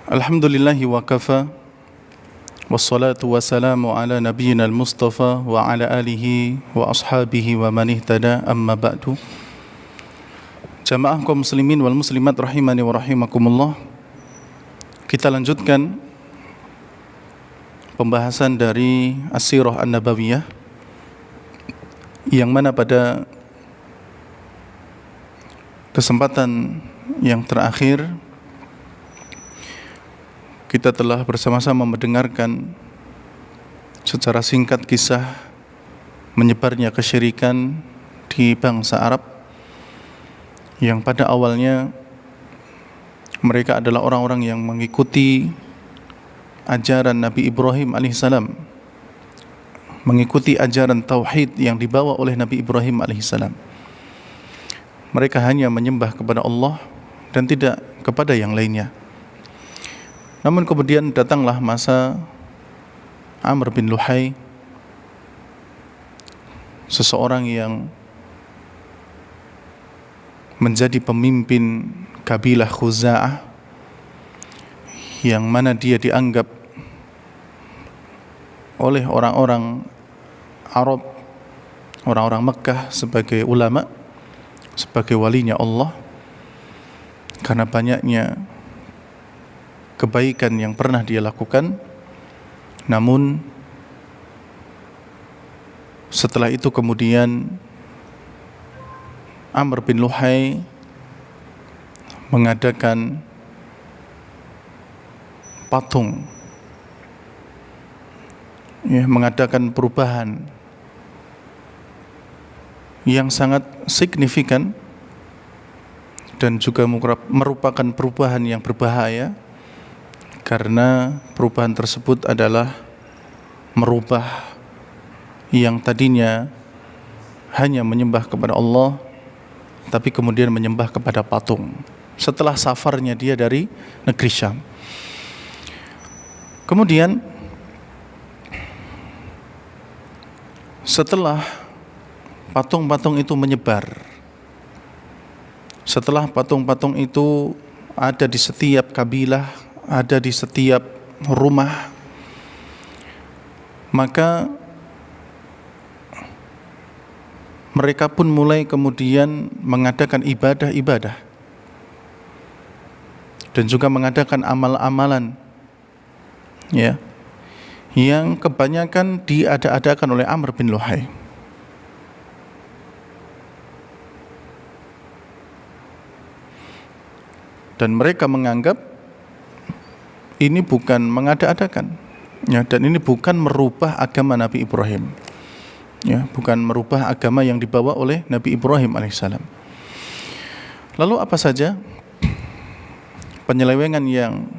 Alhamdulillahi wa kafa. Wassalatu wassalamu ala nabiyyina al-mustafa wa ala alihi wa ashabihi wa man ihtada, amma ba'du. Jamaah kaum muslimin wal muslimat rahimani wa rahimakumullah. Kita lanjutkan pembahasan dari As-Sirah An-Nabawiyah, yang mana pada kesempatan yang terakhir kita telah bersama-sama mendengarkan secara singkat kisah menyebarnya kesyirikan di bangsa Arab, yang pada awalnya mereka adalah orang-orang yang mengikuti ajaran Nabi Ibrahim alaihissalam, mengikuti ajaran tauhid yang dibawa oleh Nabi Ibrahim alaihissalam. Mereka hanya menyembah kepada Allah dan tidak kepada yang lainnya. Namun kemudian datanglah masa Amr bin Luhai, seseorang yang menjadi pemimpin kabilah Khuza'ah, yang mana dia dianggap oleh orang-orang Arab, orang-orang Mekkah sebagai ulama, sebagai walinya Allah, karena banyaknya kebaikan yang pernah dia lakukan. Namun setelah itu kemudian Amr bin Luhai mengadakan patung, mengadakan perubahan yang sangat signifikan dan juga merupakan perubahan yang berbahaya, karena perubahan tersebut adalah merubah yang tadinya hanya menyembah kepada Allah, tapi kemudian menyembah kepada patung setelah safarnya dia dari negeri Syam. Kemudian setelah patung-patung itu menyebar, setelah patung-patung itu ada di setiap kabilah, ada di setiap rumah, maka mereka pun mulai kemudian mengadakan ibadah-ibadah dan juga mengadakan amal-amalan, yang kebanyakan diada-adakan oleh Amr bin Luhai. Dan mereka menganggap ini bukan mengada-adakan, dan ini bukan merubah agama Nabi Ibrahim, bukan merubah agama yang dibawa oleh Nabi Ibrahim alaihissalam. Lalu apa saja penyelewengan yang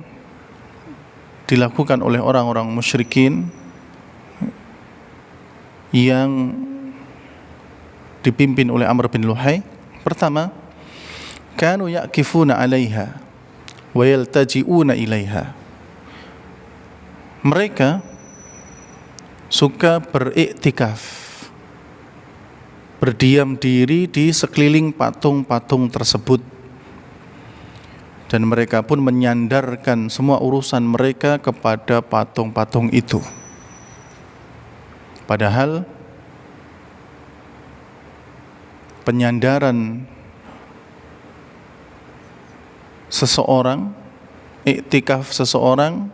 dilakukan oleh orang-orang musyrikin yang dipimpin oleh Amr bin Luhai? Pertama, kanu ya'kifuna 'alaiha wa yaltaji'una ilaiha. Mereka suka beriktikaf, berdiam diri di sekeliling patung-patung tersebut, dan mereka pun menyandarkan semua urusan mereka kepada patung-patung itu. Padahal penyandaran seseorang, iktikaf seseorang,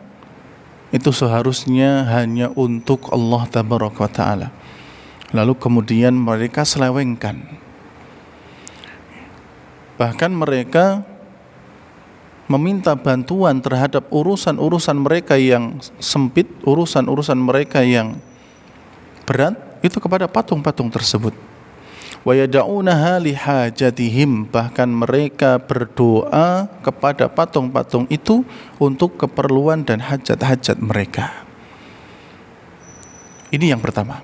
itu seharusnya hanya untuk Allah Tabaraka wa Ta'ala. Lalu kemudian mereka selewengkan. Bahkan mereka meminta bantuan terhadap urusan-urusan mereka yang sempit, urusan-urusan mereka yang berat, itu kepada patung-patung tersebut. Wa yad'unaha lihajatihim, bahkan mereka berdoa kepada patung-patung itu untuk keperluan dan hajat-hajat mereka. Ini yang pertama.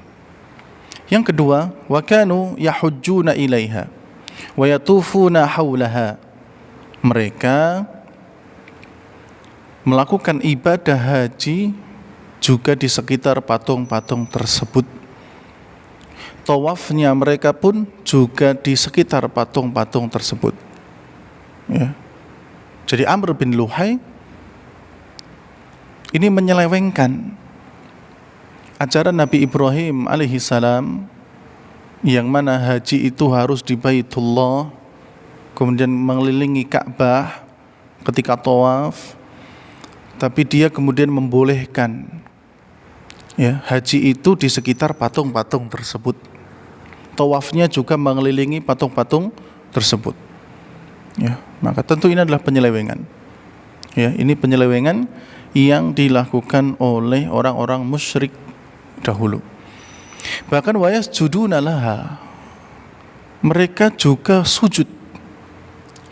Yang kedua, wa kanu yahujjuna ilaiha wa yatufuna haulaha. Mereka melakukan ibadah haji juga di sekitar patung-patung tersebut. Tawafnya mereka pun juga di sekitar patung-patung tersebut. Jadi Amr bin Luhai ini menyelewengkan ajaran Nabi Ibrahim alaihi salam, yang mana haji itu harus di Baitullah, kemudian mengelilingi Ka'bah ketika tawaf, tapi dia kemudian membolehkan ya haji itu di sekitar patung-patung tersebut. Tawafnya juga mengelilingi patung-patung tersebut. Ya, maka tentu ini adalah penyelewengan. Ya, ini penyelewengan yang dilakukan oleh orang-orang musyrik dahulu. Bahkan wayasjuduna laha, mereka juga sujud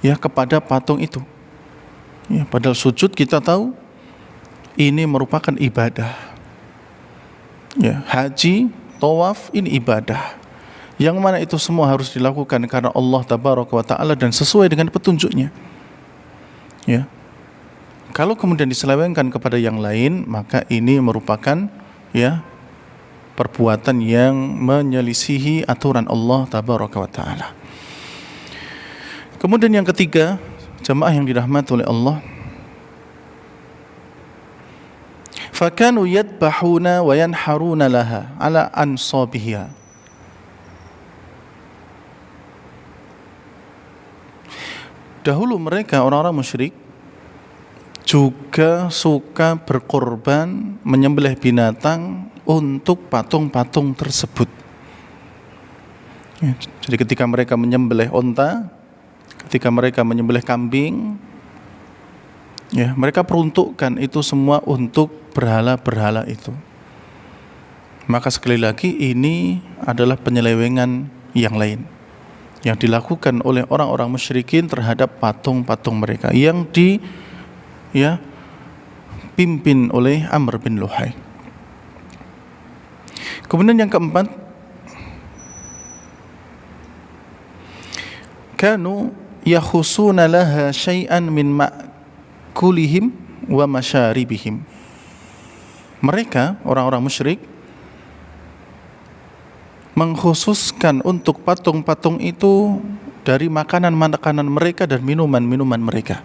ya kepada patung itu. Ya, padahal sujud kita tahu ini merupakan ibadah. Ya, haji, tawaf ini ibadah. Yang mana itu semua harus dilakukan karena Allah Tabaraka wa Ta'ala dan sesuai dengan petunjuknya. Ya. Kalau kemudian diselewengkan kepada yang lain, maka ini merupakan ya perbuatan yang menyelisihi aturan Allah Tabaraka wa Ta'ala. Kemudian yang ketiga, jamaah yang dirahmati oleh Allah, fakanu yadbahuna wa yanharuna laha ala ansabiha. Dahulu mereka orang-orang musyrik juga suka berkorban, menyembelih binatang untuk patung-patung tersebut. Ya, jadi ketika mereka menyembelih onta, ketika mereka menyembelih kambing, ya mereka peruntukkan itu semua untuk berhala-berhala itu. Maka sekali lagi ini adalah penyelewengan yang lain yang dilakukan oleh orang-orang musyrikin terhadap patung-patung mereka yang dipimpin oleh Amr bin Luhai. Kemudian yang keempat, kanu yakhusuna laha syai'an min ma'kulihim wa masyaribihim. Mereka orang-orang musyrik mengkhususkan untuk patung-patung itu dari makanan-makanan mereka dan minuman-minuman mereka.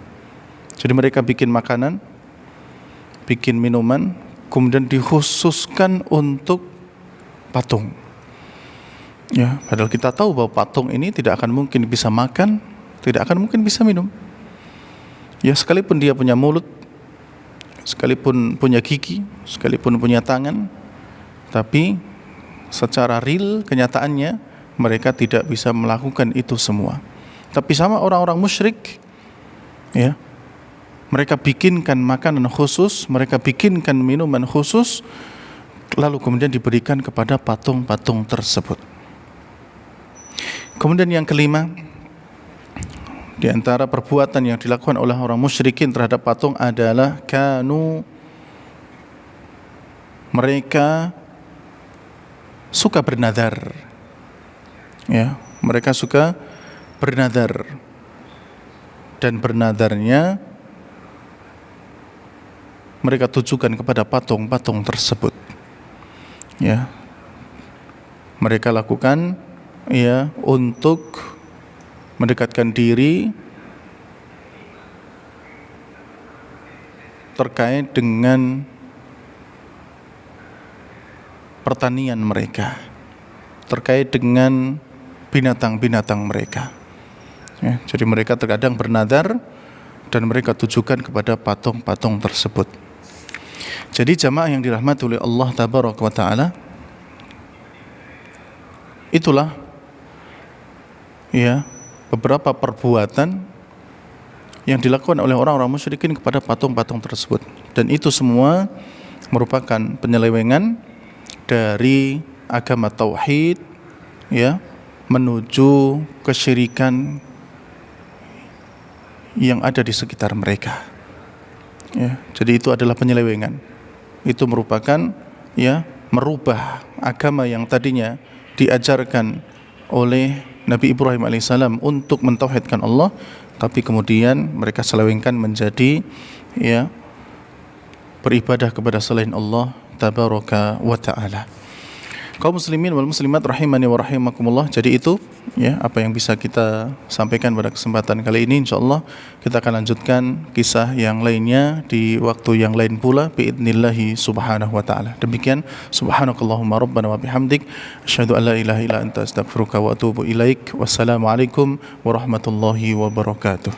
Jadi mereka bikin makanan, bikin minuman, kemudian dikhususkan untuk patung. Ya, padahal kita tahu bahwa patung ini tidak akan mungkin bisa makan, tidak akan mungkin bisa minum. Ya, sekalipun dia punya mulut, sekalipun punya gigi, sekalipun punya tangan, tapi secara real kenyataannya mereka tidak bisa melakukan itu semua. Tapi sama orang-orang musyrik, ya, mereka bikinkan makanan khusus, mereka bikinkan minuman khusus, lalu kemudian diberikan kepada patung-patung tersebut. Kemudian yang kelima, di antara perbuatan yang dilakukan oleh orang musyrikin terhadap patung adalah mereka suka bernadar. Ya, mereka suka bernadar, dan bernadarnya mereka tujukan kepada patung-patung tersebut. Ya, mereka lakukan ya untuk mendekatkan diri terkait dengan pertanian mereka, terkait dengan binatang-binatang mereka. Ya, jadi mereka terkadang bernadar dan mereka tujukan kepada patung-patung tersebut. Jadi jamaah yang dirahmati oleh Allah Tabaraka wa Ta'ala, itulah ya beberapa perbuatan yang dilakukan oleh orang-orang musyrikin kepada patung-patung tersebut, dan itu semua merupakan penyelewengan dari agama tauhid ya menuju kesyirikan yang ada di sekitar mereka. Ya, jadi itu adalah penyelewengan. Itu merupakan ya merubah agama yang tadinya diajarkan oleh Nabi Ibrahim alaihissalam untuk mentauhidkan Allah, tapi kemudian mereka selewengkan menjadi ya beribadah kepada selain Allah Tabaraka wa Ta'ala. Kaum muslimin wal muslimat rahimani wa rahimakumullah. Jadi itu ya apa yang bisa kita sampaikan pada kesempatan kali ini. Insyaallah kita akan lanjutkan kisah yang lainnya di waktu yang lain pula biidznillah subhanahu wa taala. Demikian subhanakallahumma rabbana wa bihamdik asyhadu an la ilaha illa anta astaghfiruka wa atubu ilaik. Wassalamualaikum warahmatullahi wabarakatuh.